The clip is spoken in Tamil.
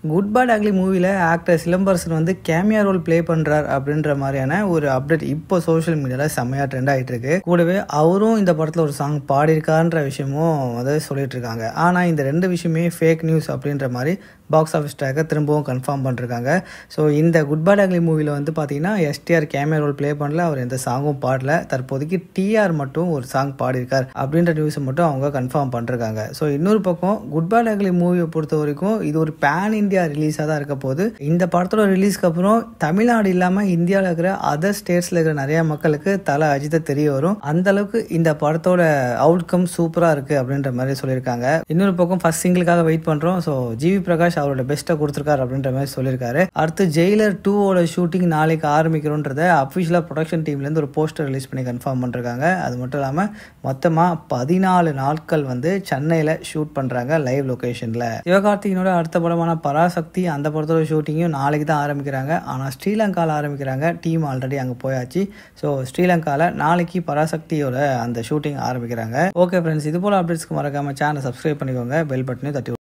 குட் பேட் அக்லி மூவியில் ஆக்டர் சிலம்பரசன் வந்து கேமியா ரோல் ப்ளே பண்ணுறார் அப்படின்ற மாதிரியான ஒரு அப்டேட் இப்போ சோஷியல் மீடியாவில் செம்மையாக ட்ரெண்ட் ஆகிட்டு இருக்கு. கூடவே அவரும் இந்த படத்தில் ஒரு சாங் பாடியிருக்கான்ற விஷயமும் வந்து சொல்லிட்டு இருக்காங்க. ஆனால் இந்த ரெண்டு விஷயமே ஃபேக் நியூஸ் அப்படின்ற மாதிரி பாக்ஸ் ஆஃபீஸ் ட்ராக்கை திரும்பவும் கன்ஃபார்ம் பண்ணிருக்காங்க. ஸோ இந்த குட் பேட் அக்லி மூவியில் வந்து பார்த்தீங்கன்னா எஸ்டிஆர் கேமியா ரோல் ப்ளே பண்ணல, அவர் எந்த சாங்கும் பாடல. தற்போதைக்கு டிஆர் மட்டும் ஒரு சாங் பாடியிருக்கார் அப்படின்ற நியூஸை மட்டும் அவங்க கன்ஃபார்ம் பண்ணிருக்காங்க. ஸோ இன்னொரு பக்கம் குட் பேட் அக்லி மூவியை பொறுத்த வரைக்கும் இது ஒரு பேன் இந்தியா ரிலீஸாக தான் இருக்க போகுது. இந்த படத்தோட ரிலீஸ்க்கு அப்புறம் தமிழ்நாடு இல்லாமல் இந்தியாவில் இருக்கிற அதர் ஸ்டேட்ஸில் இருக்கிற நிறைய மக்களுக்கு தலை அஜித்தை தெரிய வரும். அந்த அளவுக்கு இந்த படத்தோட அவுட்கம் சூப்பராக இருக்கு அப்படின்ற மாதிரி சொல்லியிருக்காங்க. இன்னொரு பக்கம் ஃபர்ஸ்ட் சிங்கிளுக்காக வெயிட் பண்ணுறோம். ஸோ ஜிவி பிரகாஷ் அவரோட பெஸ்ட்டை கொடுத்துருக்காரு அப்படின்ற மாதிரி சொல்லியிருக்காரு. அடுத்து ஜெயிலர் 2 ஷூட்டிங் நாளைக்கு ஆரம்பிக்கிறோன்றத அஃபிஷியலாக ப்ரொடக்ஷன் டீம்லேருந்து ஒரு போஸ்டர் ரிலீஸ் பண்ணி கன்ஃபார்ம் பண்ணிருக்காங்க. அது மட்டும் இல்லாமல் மொத்தமாக 14 நாட்கள் வந்து சென்னையில் ஷூட் பண்ணுறாங்க லைவ் லொக்கேஷனில். சிவகார்த்திகனோட அடுத்த படமான பராசக்தி அந்த படத்தோட ஷூட்டிங்கும் நாளைக்கு தான் ஆரம்பிக்கிறாங்க. ஆனால் ஸ்ரீலங்காவில் ஆரம்பிக்கிறாங்க. டீம் ஆல்ரெடி அங்கே போயாச்சு. ஸோ ஸ்ரீலங்காவில் நாளைக்கு பராசக்தியோட அந்த ஷூட்டிங் ஆரம்பிக்கிறாங்க. ஓகே ஃப்ரெண்ட்ஸ், இது போல் அப்டேட்ஸ்க்கு மறக்காமல் சேனலை சப்ஸ்கிரைப் பண்ணிக்கோங்க, பெல் பட்டனையும் தட்டி